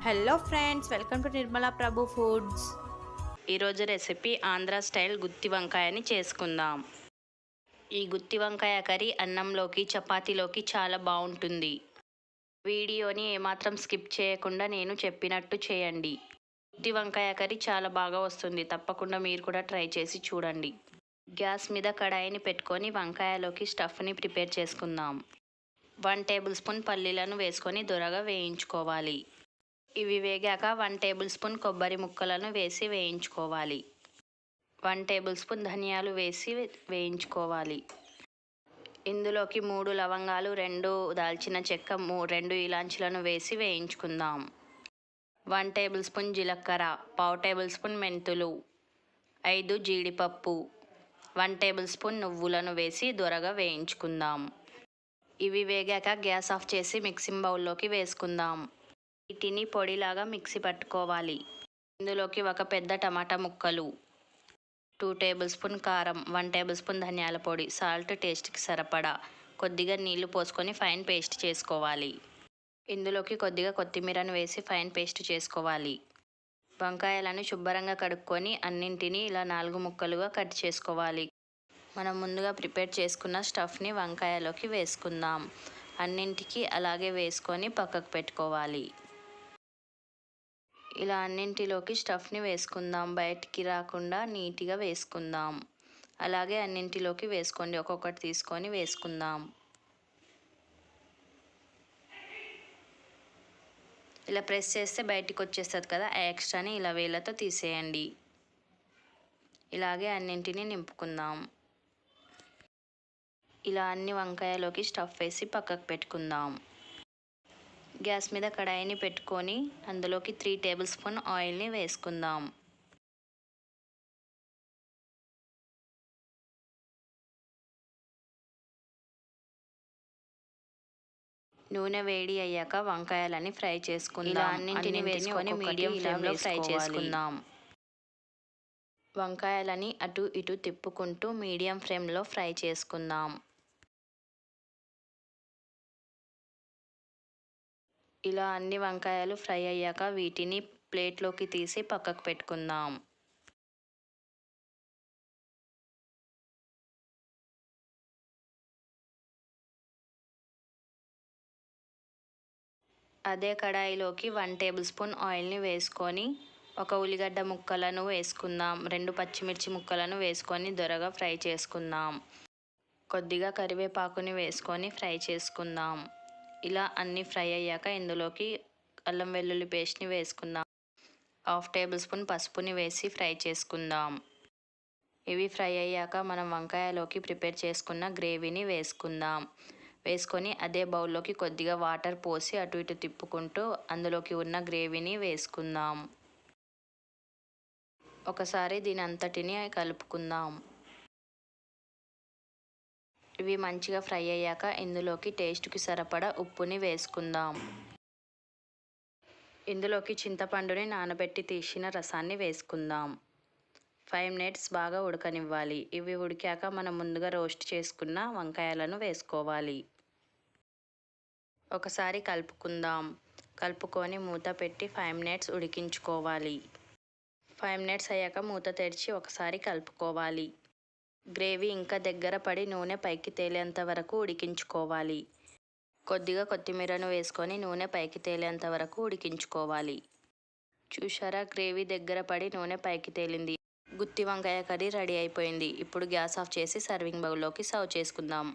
Hello friends, welcome to Nirmala Prabhu foods. ఈరోజు recipe Andhra style గుత్తి వంకాయని చేసుకుందాం. ఈ గుత్తి వంకాయ కర్రీ అన్నంలోకి చపాతీలోకి చాలా బాగుంటుంది. వీడియోని ఏమాత్రం స్కిప్ చేయకుండా నేను చెప్పినట్టు చేయండి. గుత్తి వంకాయ కర్రీ చాలా బాగా వస్తుంది. తప్పకుండా మీరు కూడా ట్రై చేసి చూడండి. గ్యాస్ మీద కడాయిని పెట్టుకొని వంకాయలోకి స్టఫ్ని ప్రిపేర్ చేసుకుందాం. 1 టేబుల్ స్పూన్ పల్లీలను వేసుకొని దొరగా వేయించుకోవాలి. ఇవి వేగాక 1 టేబుల్ స్పూన్ కొబ్బరి ముక్కలను వేసి వేయించుకోవాలి. 1 టేబుల్ స్పూన్ ధనియాలు వేసి వేయించుకోవాలి. ఇందులోకి 3 లవంగాలు, 2 దాల్చిన చెక్క, 2 ఇలాంచీలను వేసి వేయించుకుందాం. 1 టేబుల్ స్పూన్ జీలకర్ర, 1/2 టేబుల్ స్పూన్ మెంతులు, 5 జీడిపప్పు, 1 టేబుల్ స్పూన్ నువ్వులను వేసి దొరగా వేయించుకుందాం. ఇవి వేగాక గ్యాస్ ఆఫ్ చేసి మిక్సింగ్ బౌల్లోకి వేసుకుందాం. వీటిని పొడిలాగా మిక్సీ పట్టుకోవాలి. ఇందులోకి ఒక పెద్ద టమాటా ముక్కలు, 2 టేబుల్ స్పూన్ కారం, 1 టేబుల్ స్పూన్ ధనియాల పొడి, సాల్ట్ టేస్ట్కి సరిపడా, కొద్దిగా నీళ్లు పోసుకొని ఫైన్ పేస్ట్ చేసుకోవాలి. ఇందులోకి కొద్దిగా కొత్తిమీరను వేసి ఫైన్ పేస్ట్ చేసుకోవాలి. వంకాయలను శుభ్రంగా కడుక్కొని అన్నింటినీ ఇలా 4 ముక్కలుగా కట్ చేసుకోవాలి. మనం ముందుగా ప్రిపేర్ చేసుకున్న స్టఫ్ని వంకాయలోకి వేసుకుందాం. అన్నింటికి అలాగే వేసుకొని పక్కకు పెట్టుకోవాలి. ఇలా అన్నింటిలోకి స్టఫ్ని వేసుకుందాం. బయటికి రాకుండా నీట్గా వేసుకుందాం. అలాగే అన్నింటిలోకి వేసుకోండి. ఒక్కొక్కటి తీసుకొని వేసుకుందాం. ఇలా ప్రెస్ చేస్తే బయటికి వచ్చేస్తుంది కదా, ఆ ఎక్స్ట్రాని ఇలా వేళ్ళతో తీసేయండి. ఇలాగే అన్నింటినీ నింపుకుందాం. ఇలా అన్ని వంకాయలోకి స్టఫ్ వేసి పక్కకు పెట్టుకుందాం. గ్యాస్ మీద కడాయిని పెట్టుకొని అందులోకి 3 టేబుల్ స్పూన్ ఆయిల్ని వేసుకుందాం. నూనె వేడి అయ్యాక వంకాయలని ఫ్రై చేసుకుందాం. ఇలా అన్నింటిని వేసుకొని మీడియం ఫ్లేమ్లో ఫ్రై చేసుకుందాం. వంకాయలని అటు ఇటు తిప్పుకుంటూ మీడియం ఫ్లేమ్లో ఫ్రై చేసుకుందాం. ఇలా అన్ని వంకాయలు ఫ్రై అయ్యాక వీటిని ప్లేట్లోకి తీసి పక్కకు పెట్టుకుందాం. అదే కడాయిలోకి 1 టేబుల్ స్పూన్ ఆయిల్ని వేసుకొని ఒక ఉల్లిగడ్డ ముక్కలను వేసుకుందాం. 2 పచ్చిమిర్చి ముక్కలను వేసుకొని దొరగా ఫ్రై చేసుకుందాం. కొద్దిగా కరివేపాకుని వేసుకొని ఫ్రై చేసుకుందాం. ఇలా అన్నీ ఫ్రై అయ్యాక ఇందులోకి అల్లం వెల్లుల్లి పేస్ట్ని వేసుకుందాం. 1/2 టేబుల్ స్పూన్ పసుపుని వేసి ఫ్రై చేసుకుందాం. ఇవి ఫ్రై అయ్యాక మనం వంకాయలోకి ప్రిపేర్ చేసుకున్న గ్రేవీని వేసుకుందాం. వేసుకొని అదే బౌల్లోకి కొద్దిగా వాటర్ పోసి అటు ఇటు తిప్పుకుంటూ అందులోకి ఉన్న గ్రేవీని వేసుకుందాం. ఒకసారి దీని అంతటిని కలుపుకుందాం. ఇవి మంచిగా ఫ్రై అయ్యాక ఇందులోకి టేస్ట్కి సరిపడా ఉప్పుని వేసుకుందాం. ఇందులోకి చింతపండుని నానబెట్టి తీసిన రసాన్ని వేసుకుందాం. 5 మినిట్స్ బాగా ఉడకనివ్వాలి. ఇవి ఉడికాక మనం ముందుగా రోస్ట్ చేసుకున్న వంకాయలను వేసుకోవాలి. ఒకసారి కలుపుకుందాం. కలుపుకొని మూత పెట్టి 5 మినిట్స్ ఉడికించుకోవాలి. 5 మినిట్స్ అయ్యాక మూత తెరిచి ఒకసారి కలుపుకోవాలి. గ్రేవీ ఇంకా దగ్గర పడి నూనె పైకి తేలేంత వరకు ఉడికించుకోవాలి. కొద్దిగా కొత్తిమీరను వేసుకొని నూనె పైకి తేలేంత వరకు ఉడికించుకోవాలి. చూసారా, గ్రేవీ దగ్గర పడి నూనె పైకి తేలింది. గుత్తి వంకాయ కర్రీ రెడీ అయిపోయింది. ఇప్పుడు గ్యాస్ ఆఫ్ చేసి సర్వింగ్ బౌల్లోకి సర్వ్ చేసుకుందాం.